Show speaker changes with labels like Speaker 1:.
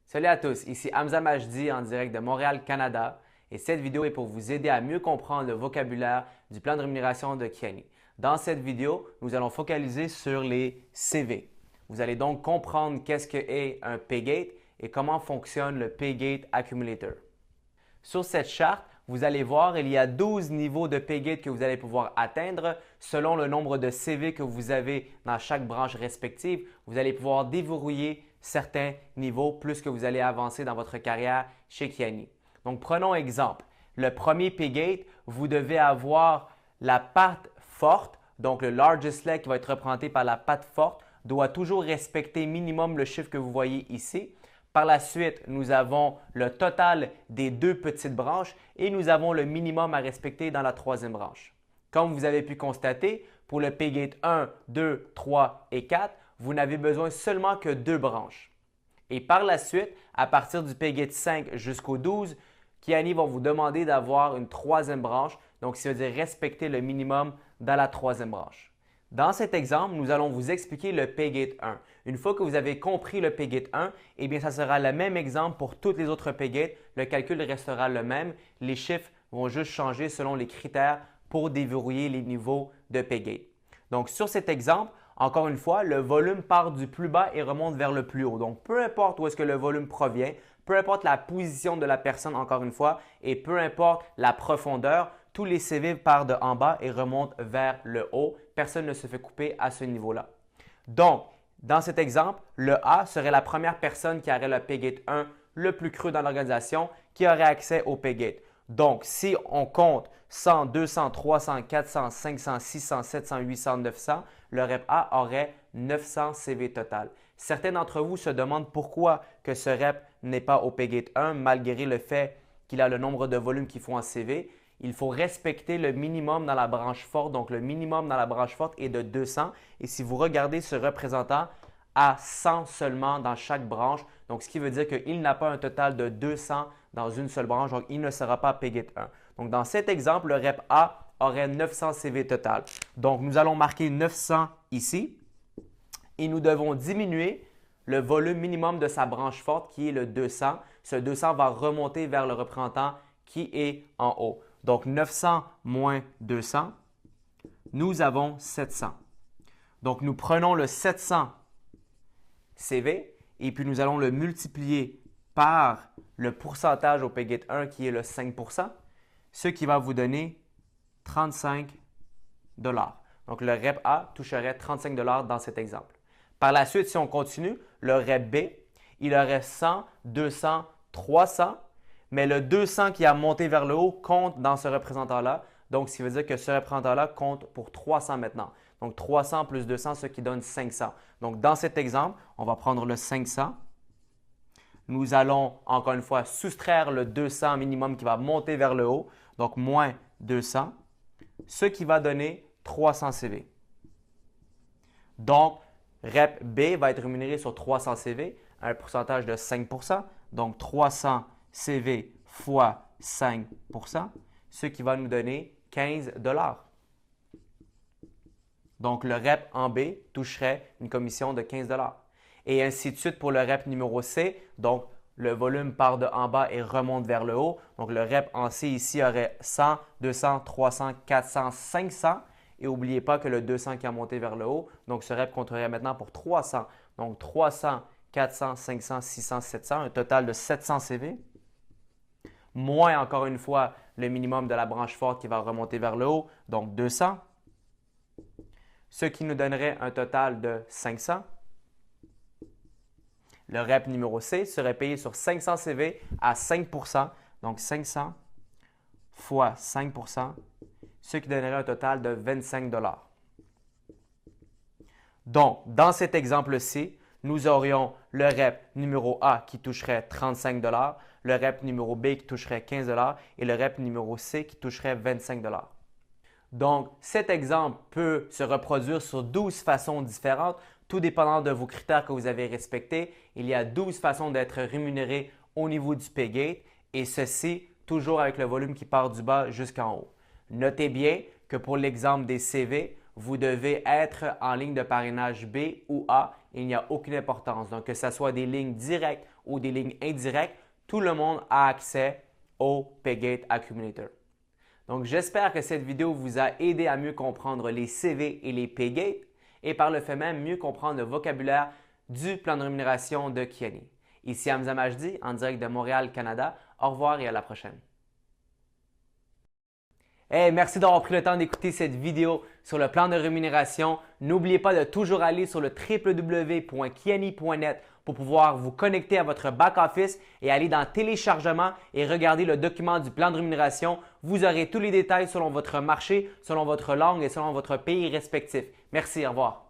Speaker 1: Salut à tous, ici Hamza Majdi en direct de Montréal, Canada et cette vidéo est pour vous aider à mieux comprendre le vocabulaire du plan de rémunération de Kiani. Dans cette vidéo, nous allons focaliser sur les CV. Vous allez donc comprendre qu'est-ce qu'est un Paygate et comment fonctionne le Paygate Accumulator. Sur cette charte, vous allez voir, il y a 12 niveaux de Paygate que vous allez pouvoir atteindre selon le nombre de CV que vous avez dans chaque branche respective. Vous allez pouvoir déverrouiller certains niveaux plus que vous allez avancer dans votre carrière chez Kiani. Donc, prenons exemple. Le premier Paygate, vous devez avoir la patte forte, donc le largest leg qui va être représenté par la patte forte, doit toujours respecter minimum le chiffre que vous voyez ici. Par la suite, nous avons le total des deux petites branches et nous avons le minimum à respecter dans la troisième branche. Comme vous avez pu constater, pour le Paygate 1, 2, 3 et 4, vous n'avez besoin seulement que deux branches. Et par la suite, à partir du Paygate 5 jusqu'au 12, Kiani va vous demander d'avoir une troisième branche, donc ça veut dire respecter le minimum dans la troisième branche. Dans cet exemple, nous allons vous expliquer le Paygate 1. Une fois que vous avez compris le Paygate 1, eh bien, ça sera le même exemple pour toutes les autres Paygates. Le calcul restera le même. Les chiffres vont juste changer selon les critères pour déverrouiller les niveaux de Paygate. Donc, sur cet exemple, encore une fois, le volume part du plus bas et remonte vers le plus haut. Donc, peu importe où est-ce que le volume provient, peu importe la position de la personne, encore une fois, et peu importe la profondeur, tous les CV partent de en bas et remontent vers le haut. Personne ne se fait couper à ce niveau-là. Donc, dans cet exemple, le A serait la première personne qui aurait le Paygate 1 le plus creux dans l'organisation qui aurait accès au Paygate. Donc, si on compte 100, 200, 300, 400, 500, 600, 700, 800, 900, le rep A aurait 900 CV total. Certains d'entre vous se demandent pourquoi que ce rep n'est pas au Paygate 1 malgré le fait qu'il a le nombre de volumes qu'il faut en CV. Il faut respecter le minimum dans la branche forte. Donc, le minimum dans la branche forte est de 200. Et si vous regardez ce représentant, à 100 seulement dans chaque branche. Donc, ce qui veut dire qu'il n'a pas un total de 200 dans une seule branche. Donc, il ne sera pas Paygate 1. Donc, dans cet exemple, le rep A aurait 900 CV total. Donc, nous allons marquer 900 ici et nous devons diminuer le volume minimum de sa branche forte qui est le 200. Ce 200 va remonter vers le représentant qui est en haut. Donc, 900 moins 200, nous avons 700. Donc, nous prenons le 700 CV et puis nous allons le multiplier par le pourcentage au Paygate 1 qui est le 5 ce qui va vous donner 35 Donc, le rep A toucherait 35 dans cet exemple. Par la suite, si on continue, le rep B, il aurait 100, 200, 300, mais le 200 qui a monté vers le haut compte dans ce représentant-là. Donc, ce qui veut dire que ce représentant-là compte pour 300 maintenant. Donc, 300 plus 200, ce qui donne 500. Donc, dans cet exemple, on va prendre le 500. Nous allons, encore une fois, soustraire le 200 minimum qui va monter vers le haut. Donc, moins 200, ce qui va donner 300 CV. Donc, rep B va être rémunéré sur 300 CV à un pourcentage de 5 Donc, 300 CV fois 5 ce qui va nous donner 15 Donc, le rep en B toucherait une commission de 15 Et ainsi de suite pour le rep numéro C. Donc, le volume part de en bas et remonte vers le haut. Donc, le rep en C ici aurait 100, 200, 300, 400, 500. Et n'oubliez pas que le 200 qui a monté vers le haut. Donc, ce rep compterait maintenant pour 300. Donc, 300, 400, 500, 600, 700, un total de 700 CV. Moins encore une fois le minimum de la branche forte qui va remonter vers le haut, donc 200, ce qui nous donnerait un total de 500. Le rep numéro C serait payé sur 500 CV à 5 donc 500 fois 5 ce qui donnerait un total de 25 Donc, dans cet exemple-ci, nous aurions le rep numéro A qui toucherait 35 le rep numéro B qui toucherait 15 et le rep numéro C qui toucherait 25 Donc, cet exemple peut se reproduire sur 12 façons différentes, tout dépendant de vos critères que vous avez respectés. Il y a 12 façons d'être rémunéré au niveau du Paygate et ceci toujours avec le volume qui part du bas jusqu'en haut. Notez bien que pour l'exemple des CV, vous devez être en ligne de parrainage B ou A. Il n'y a aucune importance. Donc, que ce soit des lignes directes ou des lignes indirectes, tout le monde a accès au Paygate Accumulator. Donc, j'espère que cette vidéo vous a aidé à mieux comprendre les CV et les Paygate et par le fait même mieux comprendre le vocabulaire du plan de rémunération de Kiani. Ici Hamza Majdi, en direct de Montréal, Canada. Au revoir et à la prochaine. Hey, merci d'avoir pris le temps d'écouter cette vidéo sur le plan de rémunération. N'oubliez pas de toujours aller sur le www.kiani.net pour pouvoir vous connecter à votre back-office et aller dans Téléchargement et regarder le document du plan de rémunération. Vous aurez tous les détails selon votre marché, selon votre langue et selon votre pays respectif. Merci, au revoir.